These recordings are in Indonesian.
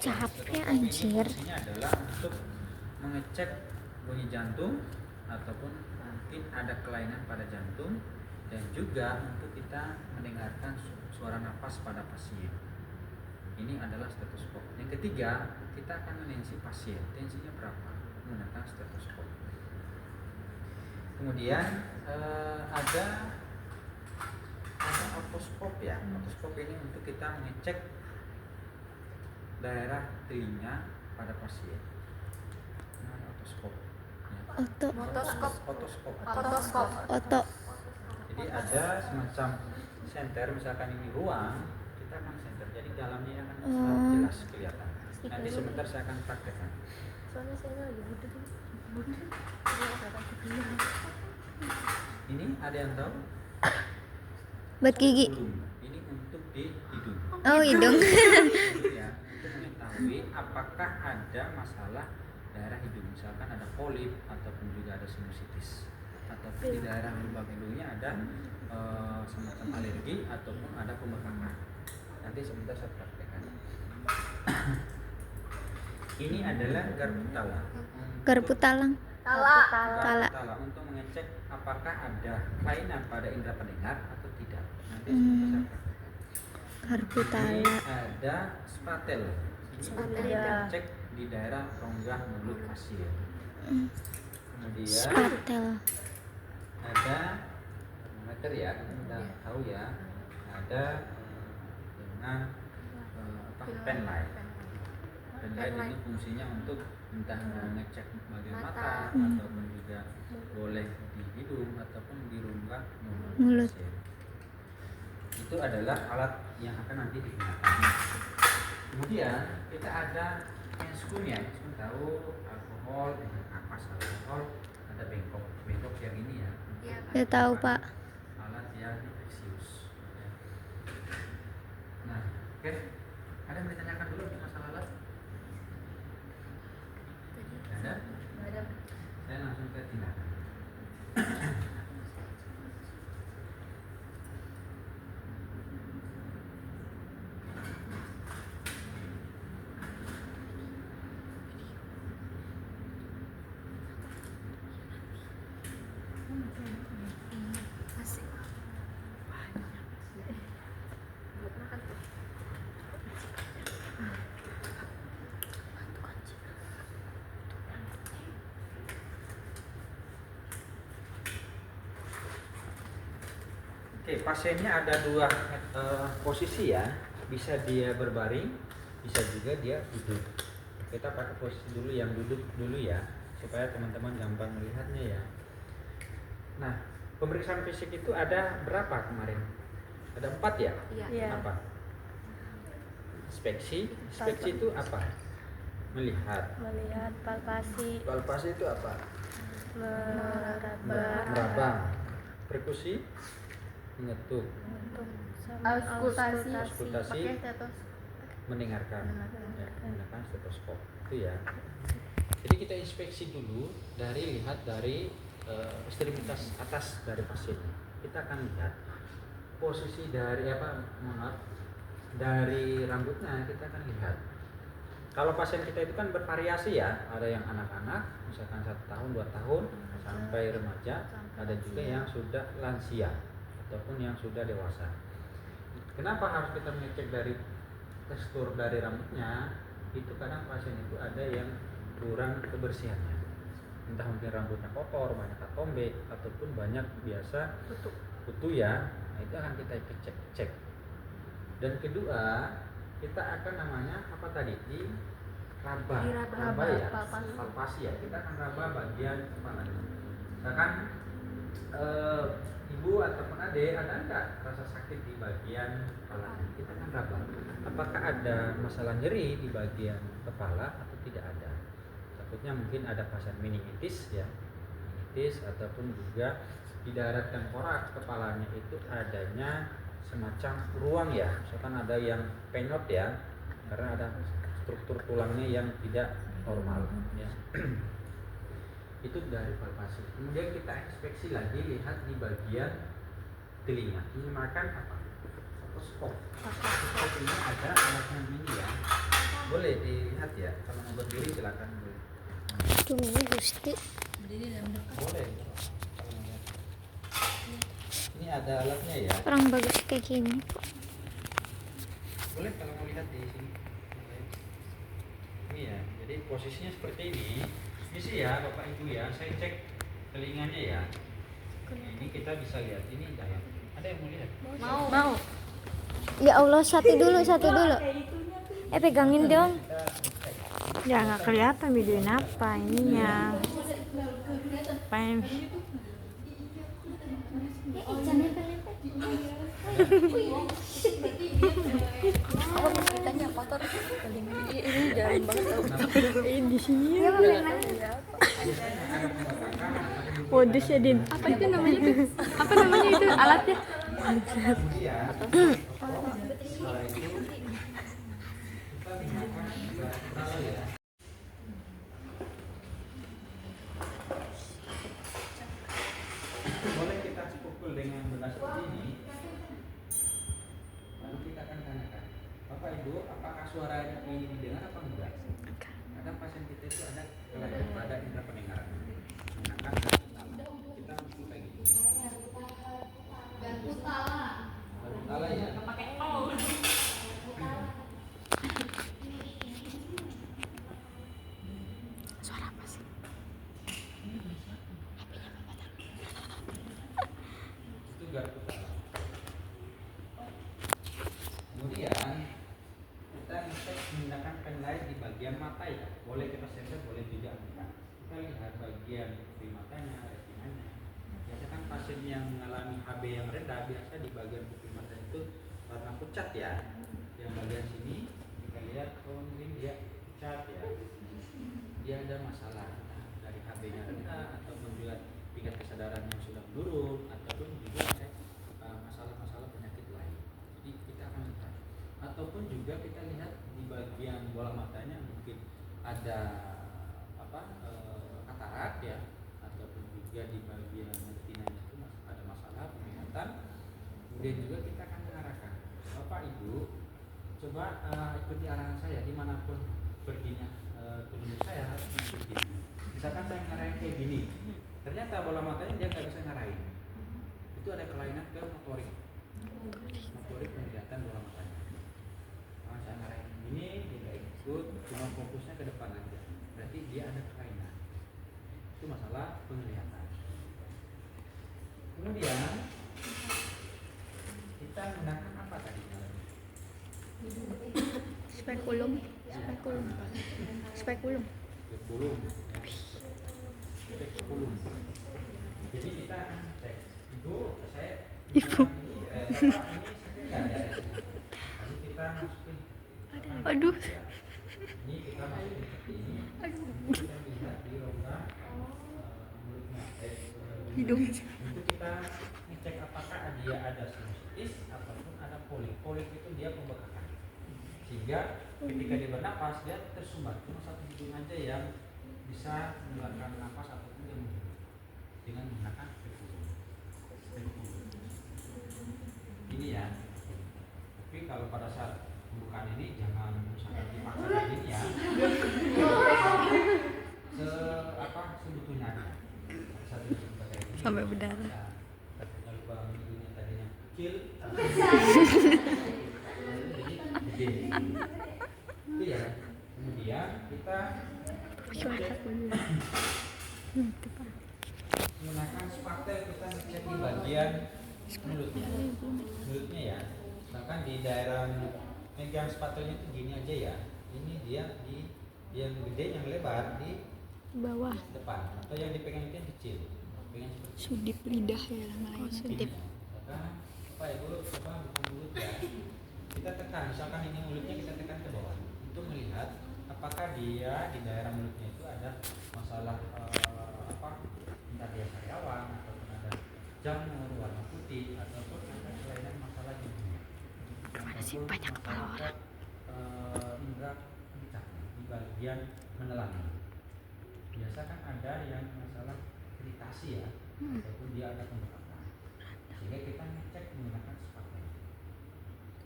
Capek anjir. Fungsinya adalah untuk mengecek bunyi jantung ataupun mungkin ada kelainan pada jantung, dan juga untuk kita mendengarkan suara nafas pada pasien. Ini adalah stetoskop. Yang ketiga, kita akan menensi pasien. Tensinya berapa? Menggunakan stetoskop. Kemudian ada otoskop ya. Otoskop ini untuk kita mengecek daerah telinga pada pasien. Nah, otoskop. Oto. Jadi ada semacam senter, misalkan ini ruang, kita akan senter. Jadi dalamnya akan sangat jelas kelihatan. Nanti sebentar saya akan praktekkan. Soalnya saya lagi butuh. Ini ada yang tahu? Buat gigi. Ini untuk di hidung. Oh, hidung. Ya, untuk mengetahui apakah ada masalah daerah hidung, misalkan ada polip ataupun juga ada sinusitis, ataupun di daerah lubang hidungnya ada semacam alergi ataupun ada pembengkakan. Nanti sebentar saya praktekkan. Ini adalah garpu talang. Tala untuk mengecek apakah ada kelainan pada indera pendengar atau tidak. Nanti sebentar saya praktekkan. Garpu tala. Ini ada spatel. Ini untuk mengecek di daerah rongga mulut pasien. Kemudian Spatel. ada termometer ya, kita udah tahu ya. Ada dengan penlight. Penlight ini fungsinya untuk entah mengecek bagian mata ataupun juga boleh di hidung ataupun di rongga mulut pasien. Itu adalah alat yang akan nanti digunakan. Kemudian kita ada penskun ya, penskun tahu alkohol dengan ampas alkohol, ada bengkok yang ini ya. Ya tahu, Pak. Alat yang infeksius. Nah, oke. Ada yang ditanyakan dulu masalah alat? Ada? Saya langsung ke tindakan. Oke, pasiennya ada dua posisi ya, bisa dia berbaring, bisa juga dia duduk. Kita pakai posisi dulu yang duduk dulu ya, supaya teman-teman gampang melihatnya ya. Nah, pemeriksaan fisik itu ada berapa kemarin? Ada 4 ya? Iya. Apa? Inspeksi itu apa? Melihat. Palpasi, Palpasi itu apa? meraba, Meraba. Perkusi, mengetuk. auskultasi, Auskultasi, pakai stetoskop. mendengarkan ya, menggunakan stetoskop itu ya. Jadi kita inspeksi dulu dari lihat dari ekstremitas atas dari pasien. Kita akan lihat posisi dari dari rambutnya, kita akan lihat. Kalau pasien kita itu kan bervariasi ya, ada yang anak-anak misalkan 1 tahun 2 tahun sampai remaja, ada juga yang sudah lansia ataupun yang sudah dewasa. Kenapa harus kita mengecek dari tekstur dari rambutnya? Itu kadang pasien itu ada yang kurang kebersihannya, entah mungkin rambutnya kotor, banyak katombe, ataupun banyak biasa kutu ya. Nah, itu akan kita cek. Dan kedua, kita akan namanya apa tadi? Di raba ya, palpasi ya. Kita akan raba bagian kepala. Misalkan ibu ataupun adik ada enggak rasa sakit di bagian kepala? Kita akan raba. Apakah ada masalah nyeri di bagian kepala atau tidak ada? Takutnya mungkin ada pasien meningitis ya, meningitis ataupun juga di daerah tengkorak kepalanya itu adanya semacam ruang ya, misalkan ada yang penyot ya, karena ada struktur tulangnya yang tidak normal ya. Itu dari palpasi. Kemudian kita inspeksi lagi, lihat di bagian telinga. Ini makan apa? Otoskop. Otoskop ini ada alatnya ini ya. Boleh dilihat ya, kalau mau berdiri silakan boleh. Tunggu Gusti. Boleh. Kalau mau lihat. Ini ada alatnya ya. Kurang bagus kayak gini. Boleh kalau mau lihat di sini. Ini ya, jadi posisinya seperti ini. Ini sih ya Bapak Ibu ya, saya cek telinganya ya. Ini kita bisa lihat ini daya. Ada yang mau lihat? Mau. Ya Allah, satu dulu. Pegangin dong. Kita cek. Ya nggak kelihatan videoin apa ininya. Pengen ini jalan banget di sini. Modus ya Din. Apa itu namanya tuh? Apa namanya itu alatnya? Kemudian setelah itu kita gunakan tali ya. Boleh kita pukul dengan benda seperti ini. Lalu kita akan tanyakan, Bapak Ibu, apakah suara ini didengar apa enggak? Kadang pasien kita itu ada kelainan pada indera pendengaran. Menggunakan kita pukul kayak gitu. Tala ya. Suara apa sih? Itu garpu tala. Kemudian kita ngecek menggunakan penlight di bagian mata ya. Boleh kita sensor, boleh juga enggak. Kita lihat bagian pupil matanya, retinanya. Biasanya kan pasien yang mengalami HB yang rendah biasa di bagian pupil mata itu warna pucat ya. Yang bagian sini kita lihat oh mungkin dia pucat ya. Dia ada masalah entah dari HB-nya rendah ataupun juga tingkat kesadaran yang sudah menurun ataupun juga ada masalah-masalah penyakit lain. Jadi kita akan lihat ataupun juga kita lihat di bagian bola matanya mungkin ada katarak ya ataupun juga di bagian retinanya itu ada masalah penglihatan. Kemudian juga kita akan mengarahkan Bapak Ibu coba ikuti arahan saya dimanapun perginya penunjuk saya harus mengikuti. Misalkan saya ngarahin kayak gini, ternyata bola matanya dia nggak bisa ngarahin. Itu ada kelainan ke motorik penglihatan bola matanya. Nah, saya ngarahin gini, dia nggak ikut, cuma fokusnya ke depan aja. Berarti dia ada kelainan. Itu masalah penglihatan. Kemudian kita menggunakan apa tadi? Spekulum. Spekulum. Jadi kita cek. Ibu, saya. Ibu. Ini nggak ada. Lalu kita masukin. Aduh. Ini kita masukin seperti ini. Kita lihat di rongga mulutnya. Hidung. Itu kita ngecek apakah dia ada sinusitis ataupun ada polik. Polik itu dia pembekakan. Sehingga ketika dia bernapas dia tersumbat. Cuma satu hidung aja yang bisa mengeluarkan napas ataupun dia menghirup dengan menggunakan spekulum. Ini ya. Tapi kalau pada saat pembukaan ini jangan misalkan dipaksa kayak gini ya. Sebetulnya aja. Satu sebentar kayak gini. Sampai berdarah. Jangan lupa hidungnya tadinya kecil. Jadi gede. Itu ya. Kemudian kita menggunakan spatel kita ngecek di bagian mulutnya ya. Bahkan di daerah megang spatelnya itu gini aja ya. Ini dia di yang gede yang lebar di Bawah. depan atau yang dipegang itu yang kecil. Pegang seperti Sudip lidah ya namanya. Sudip. maka Pak Ibu coba buka mulut ya. Kita tekan, misalkan ini mulutnya kita tekan ke bawah untuk melihat apakah dia di daerah mulutnya itu ada masalah entah dia sariawan ataupun ada jamur warna putih ataupun ada kelainan masalah giginya. Gimana sih banyak kepala orang? Indra pencak di bagian menelan. Biasa kan ada yang masalah iritasi ya, ataupun dia ada pembekakan. Sehingga kita ngecek menggunakan spatel.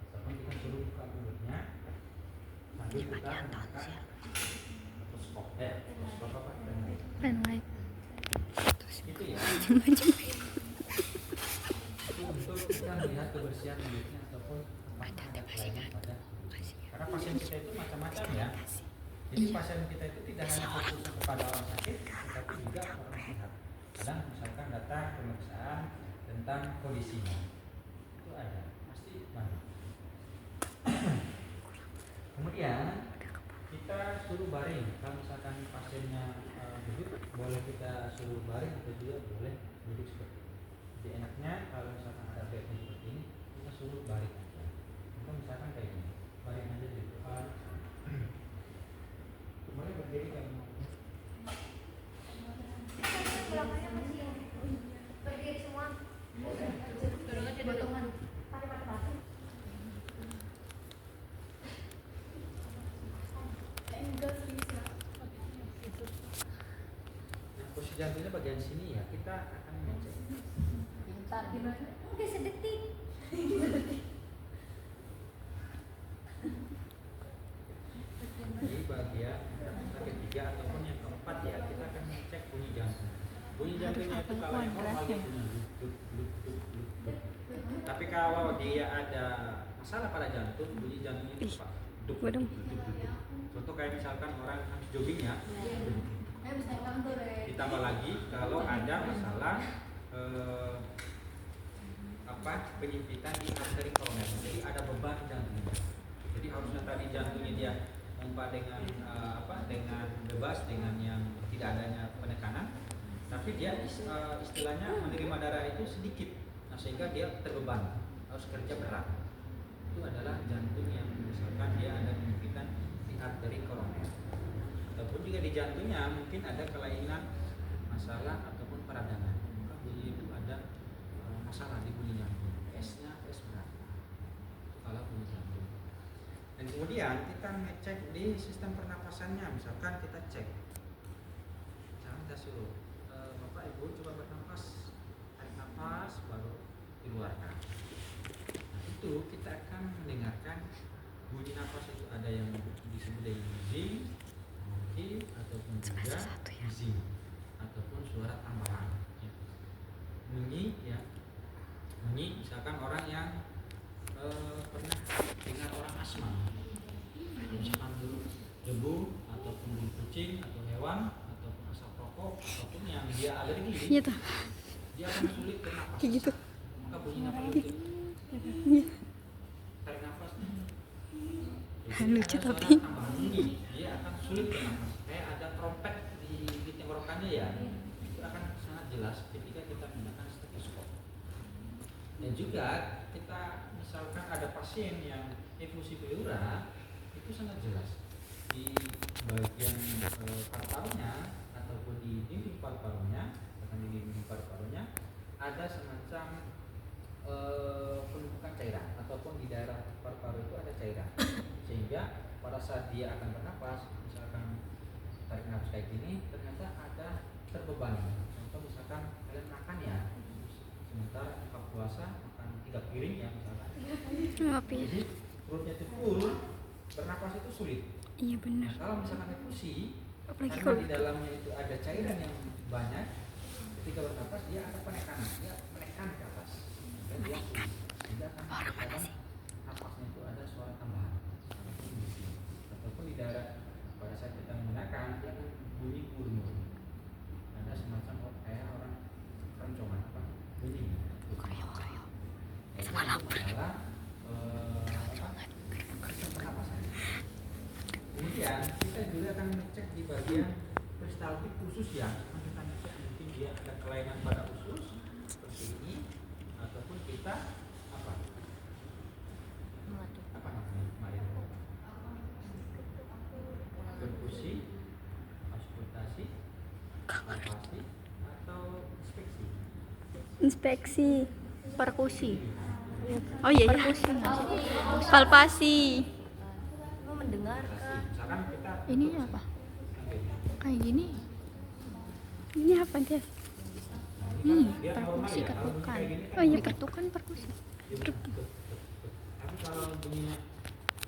Ataupun kita suruh buka mulutnya. sambil kita menggunakan otoskop otoskop apa Pen light. itu ya Macam-macam. itu untuk kita melihat kebersihan kulitnya ataupun apakah ada kelainan pada karena pasien kita itu macam-macam ya. Jadi pasien kita itu tidak hanya fokus kepada orang sakit, tetapi juga orang sehat. Kadang misalkan datang pemeriksaan tentang kondisinya, itu ada, pasti banyak. Kemudian kita suruh baring. Kalau misalkan pasiennya duduk, boleh kita suruh baring atau juga boleh duduk seperti ini. Jadi enaknya kalau misalkan ada bednya seperti ini, kita suruh baring aja. Atau misalkan kayak gini, baring aja di depan. Boleh berdiri kayak gini. Berdiri semua. Nah, posisi jantungnya bagian sini ya, kita akan ngecek. Oke, sedetik. Di bagian ketiga ataupun yang keempat ya, kita akan ngecek bunyi jantung. Bunyi jantungnya itu kalau yang normal dia bunyi duk, duk, duk, duk, duk. Tapi kalau dia ada masalah pada jantung, bunyi jantungnya itu pak duk, duk, duk, duk, duk. Contoh kayak misalkan orang habis jogging ya, ditambah lagi kalau ada masalah penyempitan di arteri koroner, jadi ada beban jantungnya. Jadi harusnya tadi jantungnya dia pompa dengan dengan bebas, dengan yang tidak adanya penekanan, tapi dia istilahnya menerima darah itu sedikit, nah sehingga dia terbeban, harus kerja berat. Itu adalah jantung yang misalkan dia ada penyempitan di arteri koroner. Ataupun juga di jantungnya mungkin ada kelainan masalah ataupun peradangan, maka bunyi itu ada masalah di bunyi jantung, S-nya S berat. Itu kalau bunyi jantung. Dan kemudian kita ngecek di sistem pernapasannya, misalkan kita cek, misalkan kita suruh Bapak Ibu coba bernapas, tarik nafas baru dikeluarkan. Nah itu kita akan mendengarkan bunyi nafas itu ada yang disebut dengan zing, ataupun juga zing, ataupun suara tambahan. Bunyi ya, bunyi misalkan orang yang pernah dengar orang asma, misalkan dulu debu ataupun bulu kucing atau hewan ataupun asap rokok ataupun yang dia alergi, Gitu. dia akan sulit bernapas. Kayak gitu. Maka bunyi nafas itu tarik nafas. Lucu ada tapi. suara tambahan bunyi, dia akan sulit bernapas. Kayak ada trompet di tenggorokannya ya, itu akan sangat jelas ketika kita menggunakan stetoskop. Dan juga kita misalkan ada pasien yang infusi pleura, itu sangat jelas di bagian paru-parunya ataupun di dinding paru-parunya, bahkan di dinding paru-parunya ada semacam penumpukan cairan ataupun di daerah paru-paru itu ada cairan, sehingga pada saat dia akan bernapas, misalkan tarik nafas kayak gini, ternyata ada terbebani. Contoh misalkan kalian makan ya, sementara buka puasa makan 3 piring ya misalkan, Tapi jadi perutnya itu full, bernapas itu sulit. iya Nah, benar. kalau misalkan infusi, Apalagi karena kalau di dalamnya itu ada cairan yang banyak, ketika bernapas dia akan penekanan, dia menekan ke atas. Dan dia sehingga akan kadang napasnya itu ada suara tambahan, ataupun di daerah pada saat kita menggunakan dia akan bunyi murmur, ada semacam kayak orang keroncongan apa bunyi. Itu adalah sistem pernapasan. Kemudian kita juga akan mengecek di bagian peristaltik usus ya, kita ngecek mungkin dia ada kelainan pada usus seperti ini, ataupun kita apa namanya kemarin perkusi, auskultasi, palpasi, atau inspeksi. inspeksi, perkusi. Oh iya ya. Palpasi. Mau mendengarkan. Misalkan kita Ini apa? Kayak gini. Ini apa dia? dia normal Perkusi ya, kalau bunyi ketukan. kayak gini kan Oh iya ketukan perkusi. dia bunyi tuk, tuk, tuk. Tapi kalau bunyinya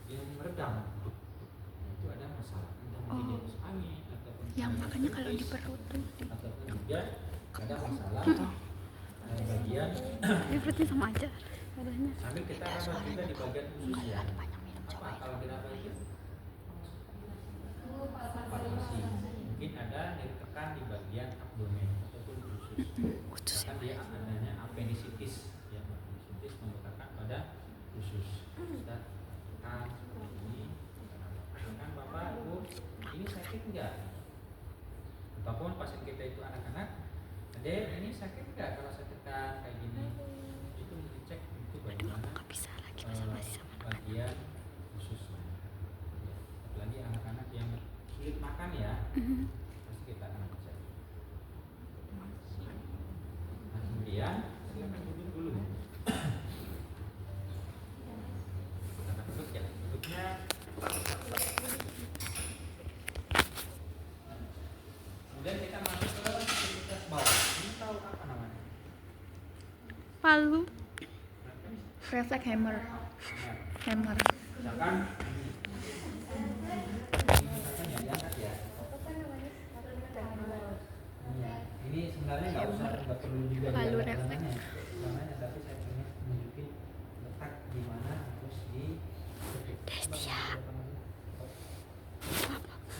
yang meredam tuk, tuk, tuk, mungkin di atas angin ataupun Yang makanya kalau di perut tuh ataupun juga ada masalah bagian di perutnya sama aja adanya. sambil kita rawat juga di bagian usus ya. Banyak minum coba. Apa kalau diraba itu? Parasi. Mungkin ada nyeri tekan di bagian abdomen ataupun usus. Usus ya. Bahkan dia adanya appendicitis ya, appendicitis membengkak pada usus. Kita tekan seperti ini. Kan Bapak Ibu, ini sakit enggak? Ataupun pasien kita itu anak-anak, Adek, ini sakit enggak kalau saya tekan kayak gini? Itu dicek itu bagaimana Nggak bisa lagi basa-basi sama bagian ususnya. Ya, apalagi anak-anak yang sulit makan ya, pasti kita akan cek. Nah, kemudian silakan duduk dulu. Kita duduk ya, duduknya. Kemudian kita masuk ke aktivitas bawah. Ini tahu apa namanya? palu. Refleks hammer. Hammer. Misalkan ya diangkat ya. Ini sebenarnya nggak perlu juga Palu diangkat refleks. namanya, tapi saya ingin menunjukin letak di mana harus di. Desya.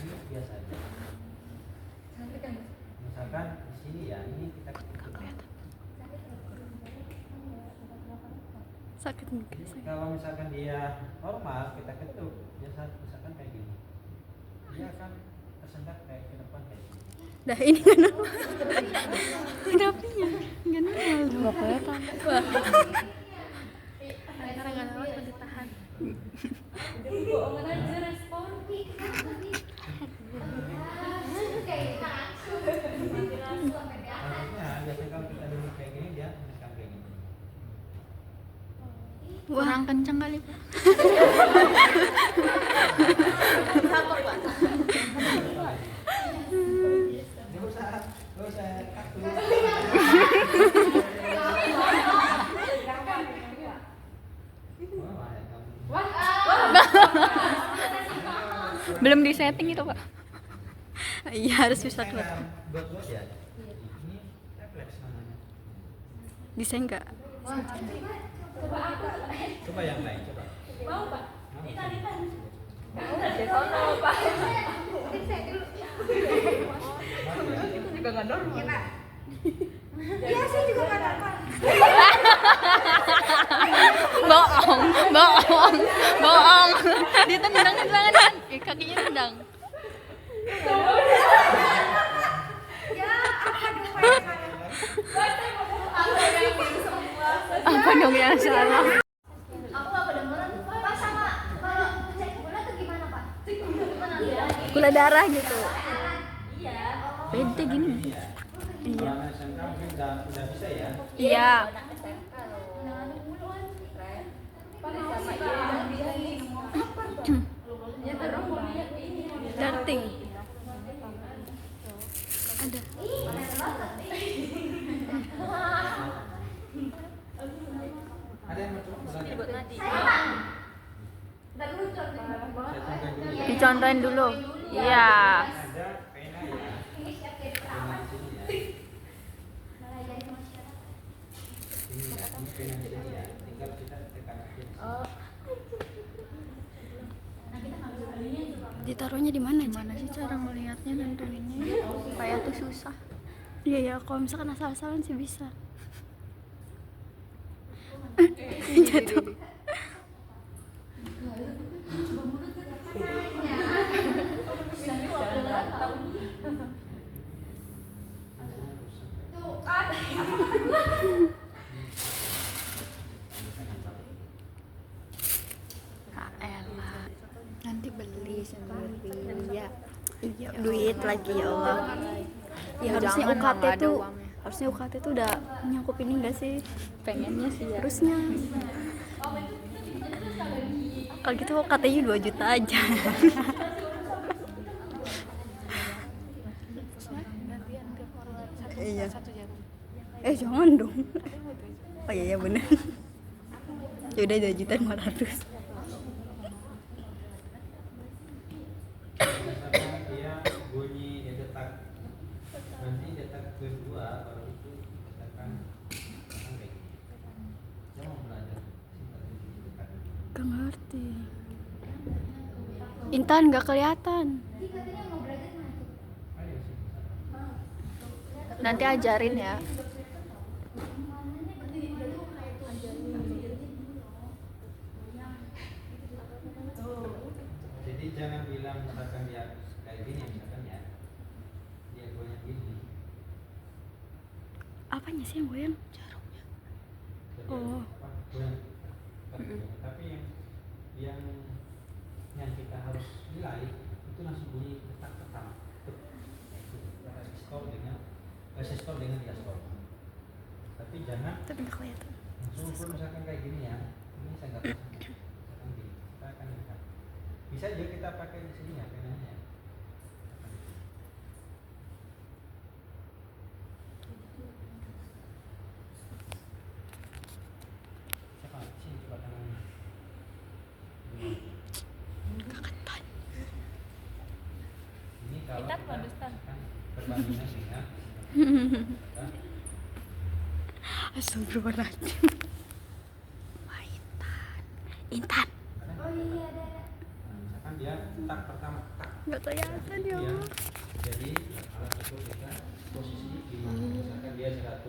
Ini biasa aja. Misalkan di sini ya, ini kita Nggak kelihatan. Sakit enggak? Sakit. kalau misalkan dia normal kita ketuk biasa misalkan kayak gini, dia akan tersendat kayak ke depan kayak gini. Dah ini nggak normal. Kenapanya? Nggak normal. Nggak kelihatan. Karena nggak normal harus ditahan. Maksudnya biasanya kalau kita duduk kayak gini dia misalkan kayak gini. Kurang kencang kali Pak. Nggak usah kaku. Belum di setting itu Pak. Iya harus bisa Saya kelihatan. buat ya. Ini refleks namanya. Bisa enggak? Coba yang lain coba. Mau Pak? Juga nggak normal. Bohong, bohong, bohong. Dia tendang kan? Kakinya tendang. Apa dong yang salah? Aku nggak kedengeran. Pak sama kalau cek gula tuh gimana Pak? Gimana? Gula darah gitu. Iya. Beda gini. Iya. SMK mungkin udah bisa ya. Iya. Darting. Ada. Ada yang mau coba? Ntar dulu coba. Saya tunjukkan dulu ya. Dicontohin dulu. Iya. Ada pena ya. Ini siap jadi Pena di sini ya. malah jadi masyarakat. Ini ya, ini pena di sini ya. Tinggal kita tekan aja di sini. Ditaruhnya di mana? Gimana sih cara melihatnya nentuinnya? Kayak tuh susah. Iya ya, kalau misalkan asal-asalan sih bisa. Jatuh. Kak Ella, nanti beli sendiri ya. Iya, duit lagi ya Allah. Ya harusnya Jangan, UKT nggak ada tuh uangnya. harusnya UKT tuh udah nyangkup ini enggak sih? Pengennya sih ya. Harusnya. Kalau gitu UKT-nya 2 juta aja. Iya. Jangan dong. Oh iya bener. Ya udah 2 juta 500. kedua baru itu misalkan kayak gini. Saya mau belajar simpati di dekat. Gak ngerti. Intan gak kelihatan. Jadi katanya mau belajar mana tuh? Ayo sih. Nanti ajarin ya. Jadi jangan bilang misalkan dia kayak gini misalkan ya. Dia goyang gini. Apanya sih yang goyang? Jarumnya. Jadi Oh. apa, goyang. Tapi yang kita harus nilai itu langsung bunyi detak pertama. Stop dengan stop dengan dia stop. Tapi jangan Tapi gak kelihatan. langsung pun misalkan kayak gini ya. Ini saya nggak tahu. Misalkan gini, kita akan lihat. Bisa aja kita pakai di sini ya penanya. Siapa? Sini coba tangannya. Kagetan. Ini kalau Kita kita moduskan. kan perbandingan dengan Astagfirullahaladzim. Wah, Intan. Intan. Oh iya ada. Nah, misalkan dia tak pertama tak Gak kelihatan ya ya. Allah. Jadi alat ukur kita posisi di mana? Misalkan dia 100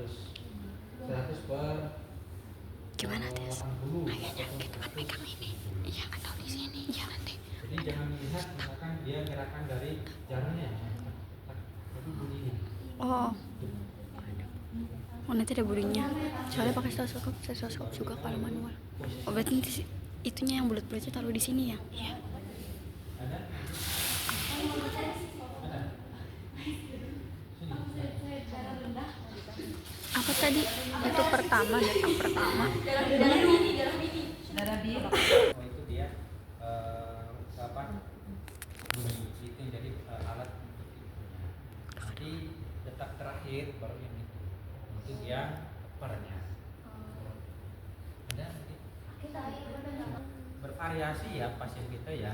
per Gimana, Tes? 80 Kayaknya ataupun Intan pegang ini. Iya, atau di sini. Iya, nanti. Jadi jangan melihat misalkan dia gerakan dari jarumnya, tapi bunyinya. Oh. Oh, nanti ada bunyinya. Soalnya pakai stetoskop juga kalau manual. Oh, berarti nanti itunya yang bulat-bulatnya taruh di sini ya? Iya. Ada? Ada? Sini. Apa tadi? Itu pertama, datang pertama. Oh itu dia apa? Bunyi itu yang jadi alat untuk itunya. Nanti detak terakhir baru yang itu dia pernya. Ada nanti Kita bervariasi ya pasien kita ya,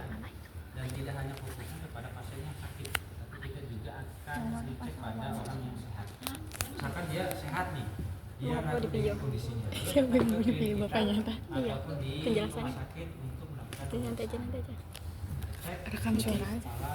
dan tidak hanya fokusnya kepada pasien yang sakit, tapi kita juga akan ngecek pada orang yang sehat. Misalkan dia sehat nih, dia nggak tahu dipinjam. kondisinya. Siapa yang mau dipinjam Kita bapaknya, Pak? Iya, ataupun di penjelasannya. rumah sakit untuk melakukan Nanti aja. cek Rekam suara aja. kepala,